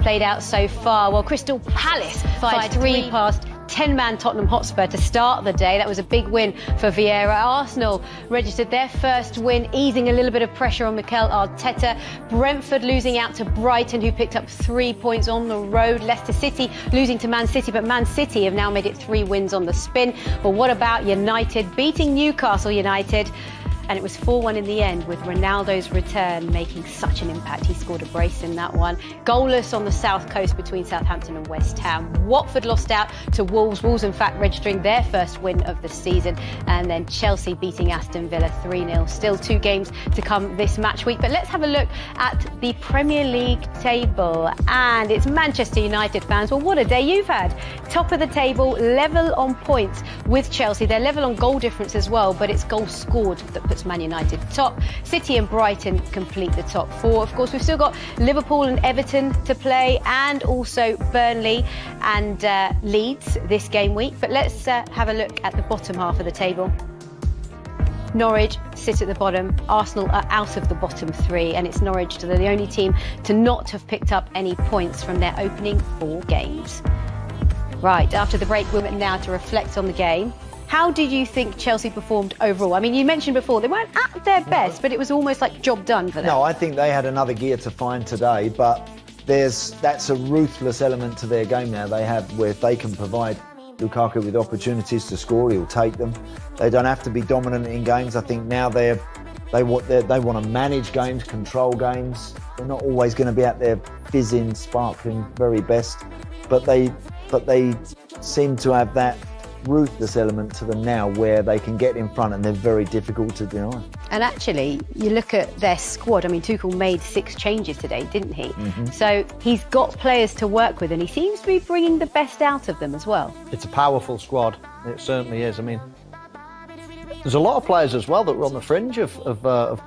Played out so far. Well, Crystal Palace fired 3 past 10-man Tottenham Hotspur to start the day. That was a big win for Vieira. Arsenal registered their first win, easing a little bit of pressure on Mikel Arteta. Brentford losing out to Brighton, who picked up 3 points on the road. Leicester City losing to Man City, but Man City have now made it 3 wins on the spin. But what about United beating Newcastle United? And it was 4-1 in the end, with Ronaldo's return making such an impact. He scored a brace in that one. Goalless on the south coast between Southampton and West Ham. Watford lost out to Wolves. Wolves, in fact, registering their first win of the season. And then Chelsea beating Aston Villa 3-0. Still 2 games to come this match week. But let's have a look at the Premier League table. And it's Manchester United fans. Well, what a day you've had. Top of the table, level on points with Chelsea. They're level on goal difference as well, but it's goals scored that puts Man United top. City and Brighton complete the top 4. Of course, we've still got Liverpool and Everton to play, and also Burnley and Leeds this game week. But let's have a look at the bottom half of the table. Norwich sit at the bottom. Arsenal are out of the bottom 3, and it's Norwich that are the only team to not have picked up any points from their opening 4 games. Right, after the break, we're now to reflect on the game. How did you think Chelsea performed overall? I mean, you mentioned before they weren't at their best, but it was almost like job done for them. No, I think they had another gear to find today, but that's a ruthless element to their game now they have, where if they can provide Lukaku with opportunities to score, he'll take them. They don't have to be dominant in games. I think now they want to manage games, control games. They're not always going to be at their fizzing, sparkling very best, but they seem to have that ruthless element to them now, where they can get in front and they're very difficult to deny. And actually, you look at their squad. I mean, Tuchel made 6 changes today, didn't he? So he's got players to work with, and he seems to be bringing the best out of them as well. It's a powerful squad. It certainly is. I mean, there's a lot of players as well that were on the fringe of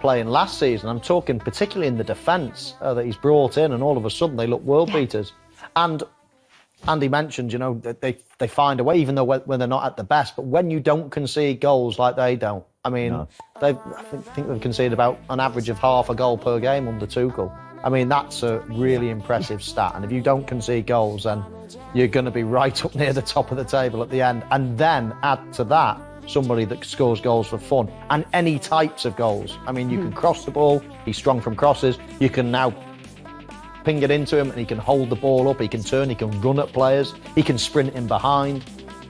playing last season. I'm talking particularly in the defence that he's brought in, and all of a sudden they look world beaters. And Andy mentioned, you know, that they find a way, even though when they're not at the best. But when you don't concede goals like they don't, I mean, I think they've conceded about an average of half a goal per game under Tuchel. I mean, that's a really impressive stat. And if you don't concede goals, then you're going to be right up near the top of the table at the end. And then add to that somebody that scores goals for fun, and any types of goals. I mean, you can cross the ball. He's strong from crosses. You can now ping it into him and he can hold the ball up, he can turn, he can run at players, he can sprint in behind.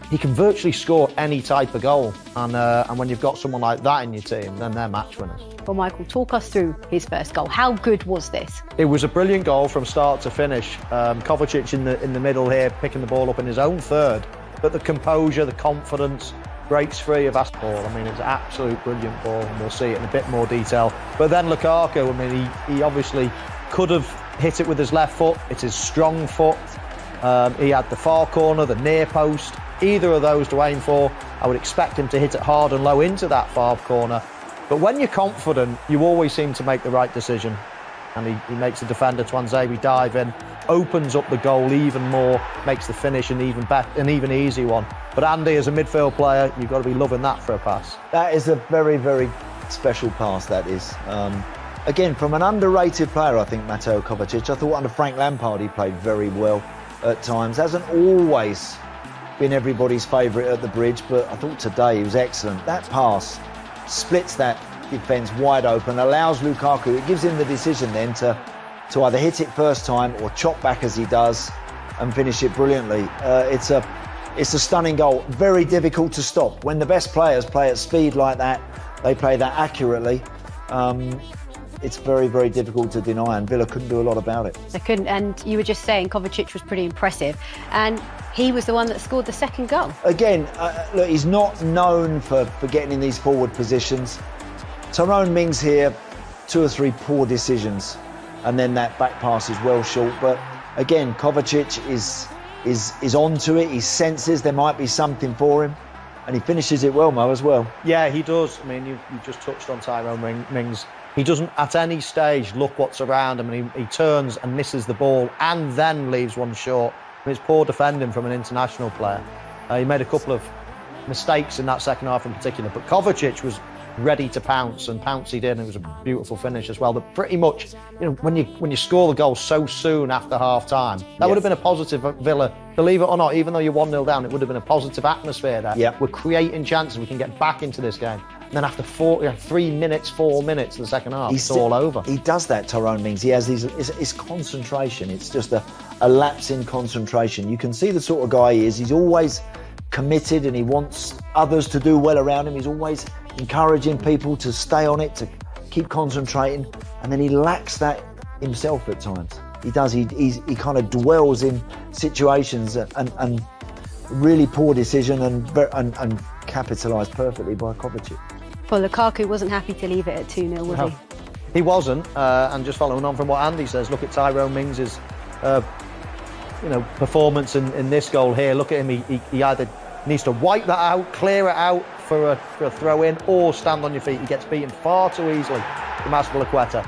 He can virtually score any type of goal, and when you've got someone like that in your team, then they're match winners. Well, Michael, talk us through his first goal. How good was this? It was a brilliant goal from start to finish. Kovacic in the middle here, picking the ball up in his own third, but the composure, the confidence, breaks free of ball. I mean, it's an absolute brilliant ball, and we'll see it in a bit more detail. But then Lukaku, I mean, he obviously could have hit it with his left foot. It's his strong foot. He had the far corner, the near post, either of those to aim for. I would expect him to hit it hard and low into that far corner. But when you're confident, you always seem to make the right decision. And he makes the defender Twanzebe dive in, opens up the goal even more, makes the finish an even easy one. But Andy, as a midfield player, you've got to be loving that for a pass. That is a very, very special pass, that is. Again, from an underrated player, I think, Mateo Kovacic. I thought under Frank Lampard he played very well at times. Hasn't always been everybody's favourite at the bridge, but I thought today he was excellent. That pass splits that defence wide open, allows Lukaku, it gives him the decision then to either hit it first time or chop back as he does and finish it brilliantly. It's a stunning goal, very difficult to stop. When the best players play at speed like that, they play that accurately. It's very, very difficult to deny, and Villa couldn't do a lot about it. They couldn't, and you were just saying Kovacic was pretty impressive, and he was the one that scored the second goal. Again, look, he's not known for getting in these forward positions. Tyrone Mings here, 2 or 3 poor decisions, and then that back pass is well short. But again, Kovacic is onto it. He senses there might be something for him, and he finishes it well, Mo, as well. Yeah, he does. I mean, you just touched on Tyrone Mings. He doesn't at any stage look what's around him, and he turns and misses the ball and then leaves one short. I mean, it's poor defending from an international player. He made a couple of mistakes in that second half in particular, but Kovacic was ready to pounce, and pounce he did, and it was a beautiful finish as well. But pretty much, you know, when you score the goal so soon after half-time, that would have been a positive for Villa. Believe it or not, even though you're 1-0 down, it would have been a positive atmosphere there. Yep. We're creating chances, we can get back into this game. And then after 3 minutes, 4 minutes of the second half, it's all over. He does that, Tyrone Mings. He has his concentration. It's just a lapse in concentration. You can see the sort of guy he is. He's always committed and he wants others to do well around him. He's always encouraging people to stay on it, to keep concentrating, and then he lacks that himself at times. He does. He kind of dwells in situations and really poor decision and capitalised perfectly by Kovacic. Well, Lukaku wasn't happy to leave it at 2-0, was he? He wasn't. And just following on from what Andy says, look at Tyrone Mings' performance in this goal here. Look at him. He either needs to wipe that out, clear it out for a throw in, or stand on your feet. He gets beaten far too easily from Azpilicueta.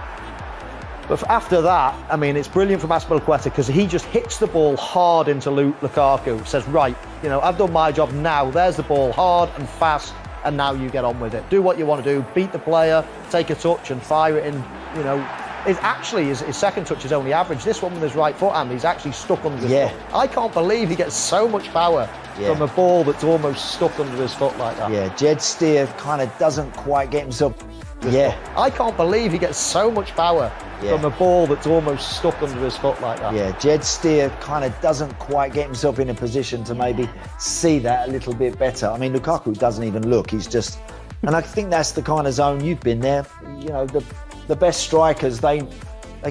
But after that, I mean, it's brilliant from Azpilicueta because he just hits the ball hard into Lukaku. Says, right, you know, I've done my job now. There's the ball, hard and fast, and now you get on with it. Do what you want to do. Beat the player, take a touch and fire it in. You know, his second touch is only average. This one with his right foot, and he's actually stuck under his foot. I can't believe he gets so much power from a ball that's almost stuck under his foot like that. Yeah, Jed Steer kind of doesn't quite get himself. I can't believe he gets so much power from a ball that's almost stuck under his foot like that. Yeah, Jed Steer kind of doesn't quite get himself in a position to maybe see that a little bit better. I mean, Lukaku doesn't even look. He's just, and I think that's the kind of zone you've been there. You know, the best strikers, they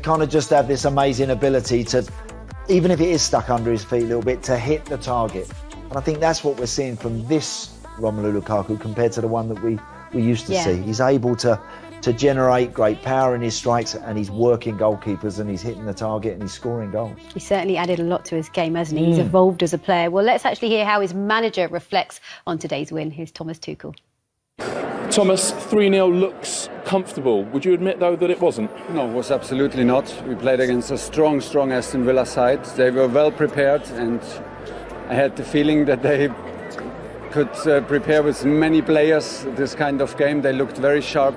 kind of just have this amazing ability to, even if it is stuck under his feet a little bit, to hit the target. And I think that's what we're seeing from this Romelu Lukaku compared to the one that we used to see. He's able to generate great power in his strikes, and he's working goalkeepers, and he's hitting the target, and he's scoring goals. He certainly added a lot to his game, hasn't he? He's evolved as a player. Well, let's actually hear how his manager reflects on today's win. Here's Thomas Tuchel. Thomas, 3-0 looks comfortable. Would you admit, though, that it wasn't? No, it was absolutely not. We played against a strong Aston Villa side. They were well prepared, and I had the feeling that they could prepare with many players this kind of game. They looked very sharp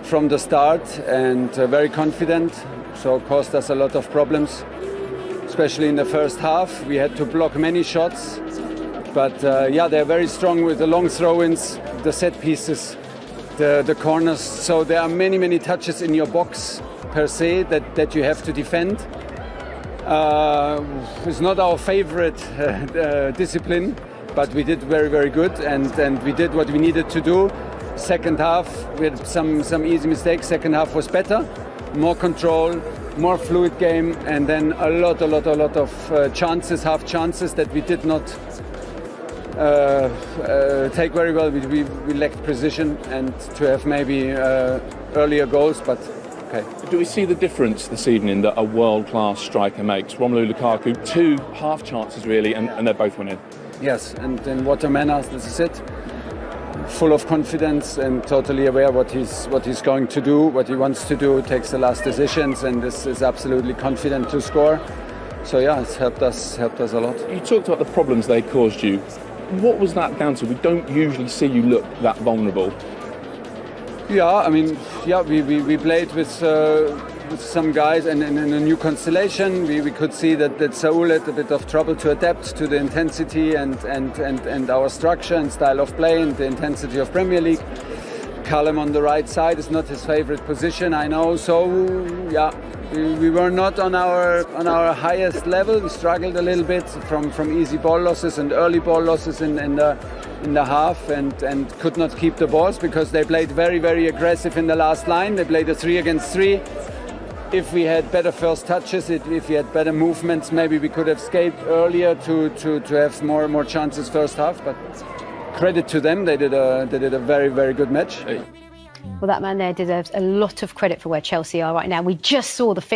from the start and very confident, so it caused us a lot of problems, especially in the first half. We had to block many shots, but they're very strong with the long throw-ins, the set pieces, the corners, so there are many touches in your box per se that you have to defend. It's not our favorite discipline, but we did very good, and we did what we needed to do. Second half, we had some easy mistakes. Second half was better, more control, more fluid game, and then a lot of chances, half chances that we did not take very well. We lacked precision, and to have maybe earlier goals, but okay. Do we see the difference this evening that a world-class striker makes? Romelu Lukaku, 2 half chances really, and they're both winning. Yes, and in what a manner, this is it. Full of confidence and totally aware what he's going to do, what he wants to do, takes the last decisions, and this is absolutely confident to score. So yeah, it's helped us a lot. You talked about the problems they caused you. What was that down to? We don't usually see you look that vulnerable. Yeah, I mean, we played with some guys, and in a new constellation, we could see that Saul had a bit of trouble to adapt to the intensity and our structure and style of play and the intensity of Premier League. Callum on the right side is not his favorite position, I know. So yeah, we were not on our highest level. We struggled a little bit from easy ball losses and early ball losses in the half, and could not keep the balls because they played very aggressive in the last line. They played a 3 against 3. If we had better first touches, if we had better movements, maybe we could have escaped earlier to have more chances first half. But credit to them, they did a very good match. Well, that man there deserves a lot of credit for where Chelsea are right now. We just saw the fixture